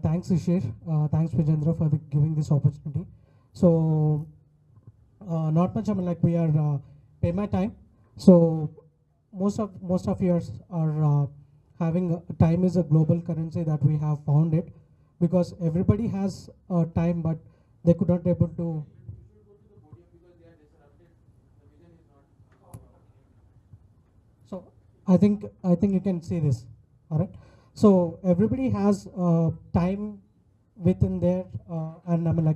Thanks, Ishir. Thanks, Vijendra, for giving this opportunity. So, not much. I mean, like we are PayMiTime. So, most of yours are having time is a global currency that we have found it, because everybody has time, but they could not able to. So I think you can see this. All right. So everybody has time within there, and I'm like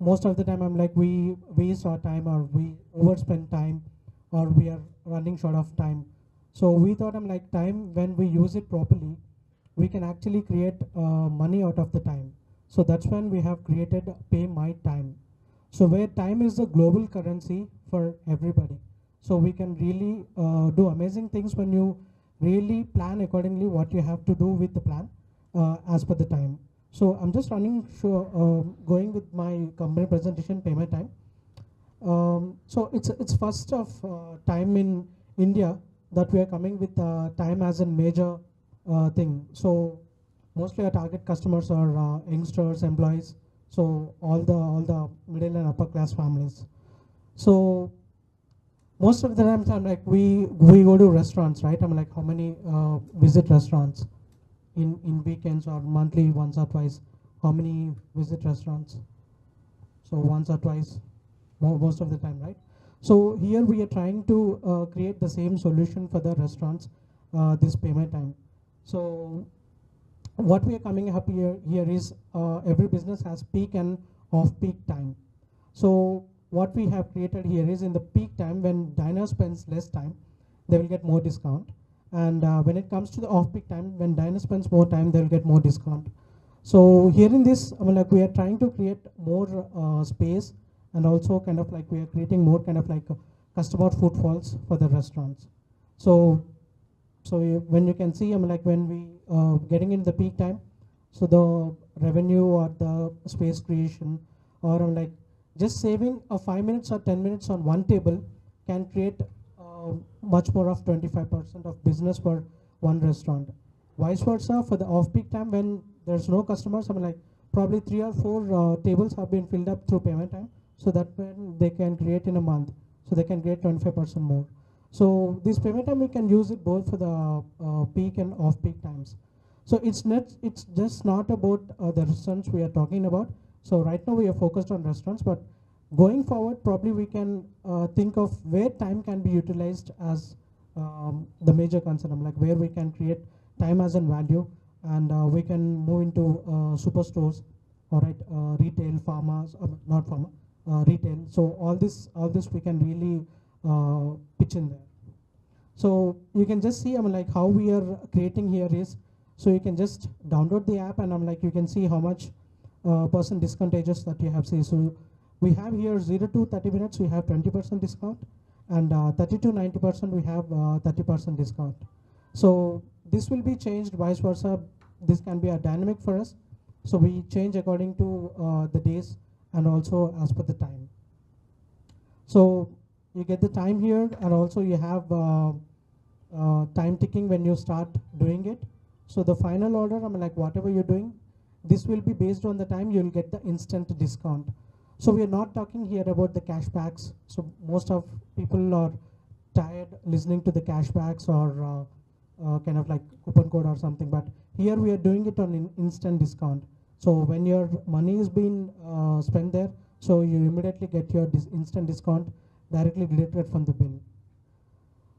most of the time I'm like we waste our time, or we overspend time, or we are running short of time. So we thought I'm like time, when we use it properly, we can actually create money out of the time. So that's when we have created PayMiTime. So where time is the global currency for everybody. So we can really do amazing things when you really plan accordingly what you have to do with the plan as per the time. So I'm just going with my company presentation, PayMiTime. So it's first of time in India that we are coming with time as a major thing. So mostly our target customers are youngsters, employees, so all the middle and upper class families. So most of the times I'm like we go to restaurants, right? I'm like, how many visit restaurants in weekends or monthly, once or twice? How many visit restaurants? So once or twice, most of the time, right? So here we are trying to create the same solution for the restaurants, this PayMiTime. So what we are coming up here is every business has peak and off-peak time. So what we have created here is in the peak time, when diner spends less time, they will get more discount. And when it comes to the off-peak time, when diner spends more time, they will get more discount. So here in this, I mean, like we are trying to create more space, and also kind of like we are creating more kind of like customer footfalls for the restaurants. So when you can see, I mean, like when we getting in the peak time, so the revenue or the space creation, or I'm like just saving 5 minutes or 10 minutes on one table can create much more of 25% of business for one restaurant. Vice versa, for the off-peak time when there's no customers, I mean, like probably 3 or 4 tables have been filled up through PayMiTime, so that when they can create in a month, so they can create 25% more. So this PayMiTime, we can use it both for the peak and off-peak times. So it's just not about the restaurants we are talking about. So right now we are focused on restaurants, but going forward, probably we can think of where time can be utilized as the major concern. I'm like where we can create time as a value, and we can move into superstores, all right, retail, farmers, not pharma, retail. So all this we can really pitch in there. So you can just see, I mean, like how we are creating here is, so you can just download the app, and I'm like you can see how much percent discountages that you have seen. So we have here 0 to 30 minutes, we have 20% discount, and 30 to 90% we have 30% discount. So this will be changed vice versa. This can be a dynamic for us. So we change according to the days and also as per the time. So you get the time here, and also you have time ticking when you start doing it. So the final order, I mean, like whatever you're doing, this will be based on the time you'll get the instant discount. So we are not talking here about the cashbacks. So most of people are tired listening to the cashbacks or kind of like coupon code or something, but here we are doing it on instant discount. So when your money is being spent there, so you immediately get your instant discount directly deducted from the bill.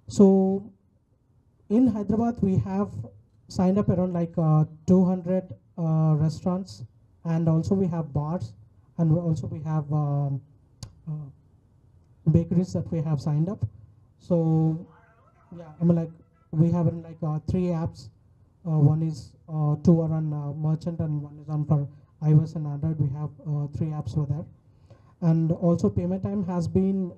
So in Hyderabad, we have signed up around like 200 restaurants, and also we have bars, and also we have bakeries that we have signed up. So yeah, I mean, like we have like 3 apps. One is 2 are on merchant, and 1 is on for iOS and Android. We have 3 apps over there. And also PayMiTime has been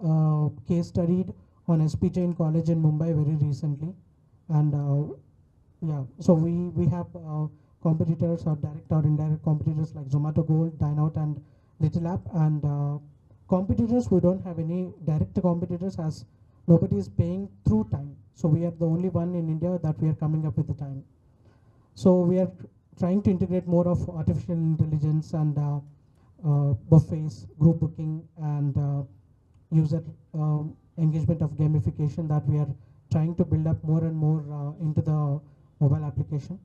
case studied on SPJ in college in Mumbai very recently. And yeah, so we have competitors or direct or indirect competitors like Zomato Gold, Dineout, and Little App. And competitors, we don't have any direct competitors as nobody is paying through time. So we are the only one in India that we are coming up with the time. So we are trying to integrate more of artificial intelligence and buffets, group booking, and user engagement of gamification that we are trying to build up more and more into the mobile application.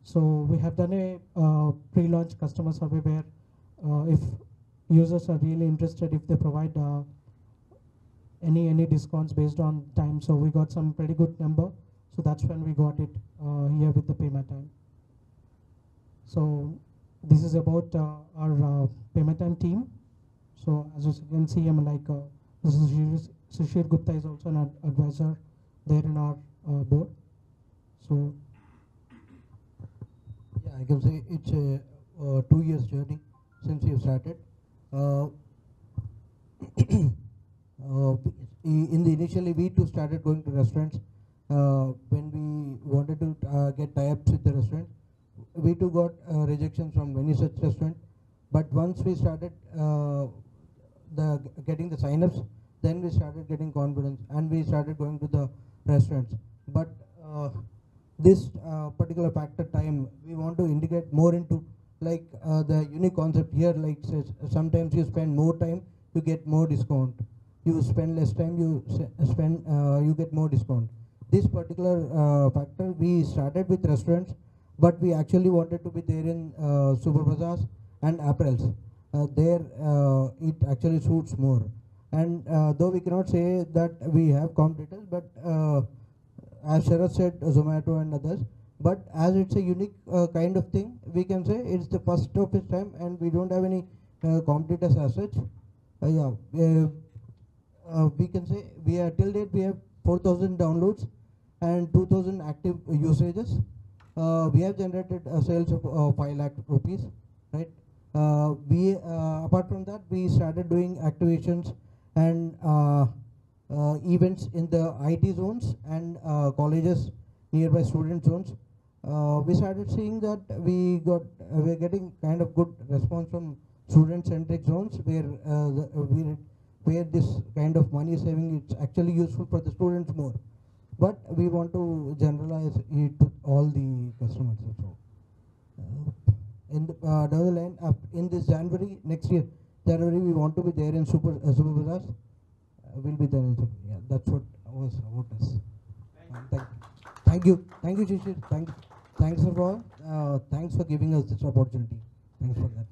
So we have done a pre-launch customer survey where if users are really interested, if they provide any discounts based on time, so we got some pretty good number. So that's when we got it here with the PayMiTime. So this is about our PayMiTime team. So as you can see, I'm like this is Shishir Gupta is also an advisor there in our board. So yeah, I can say it's a 2 years journey since you started. In the initially we too started going to restaurants when we wanted to get tie-ups with the restaurant. We too got rejections from many such restaurants, but once we started getting the sign-ups, then we started getting confidence and we started going to the restaurants. But this particular factor time, we want to integrate more into like the unique concept here, like says, sometimes you spend more time, you get more discount. You spend less time, you get more discount. This particular factor, we started with restaurants, but we actually wanted to be there in super bazaars and apparels. There it actually suits more. And though we cannot say that we have competitors, but as Sharat said, Zomato and others, but as it's a unique kind of thing, we can say it's the first of its time and we don't have any competitors as such. We can say we are till date we have 4,000 downloads and 2,000 active usages. We have generated sales of 5 lakh rupees, right? Apart from that, we started doing activations and events in the IT zones and colleges, nearby student zones. We started seeing that we're getting kind of good response from student-centric zones where this kind of money saving it's actually useful for the students more. But we want to generalize it to all the customers also. In the down the line, in this January, next year, January, we want to be there in Super Bazaars. We'll be there in Super. Yeah, that's what was about us. Thank you, Shishir. Thanks for all. Thanks for giving us this opportunity. Thanks for that.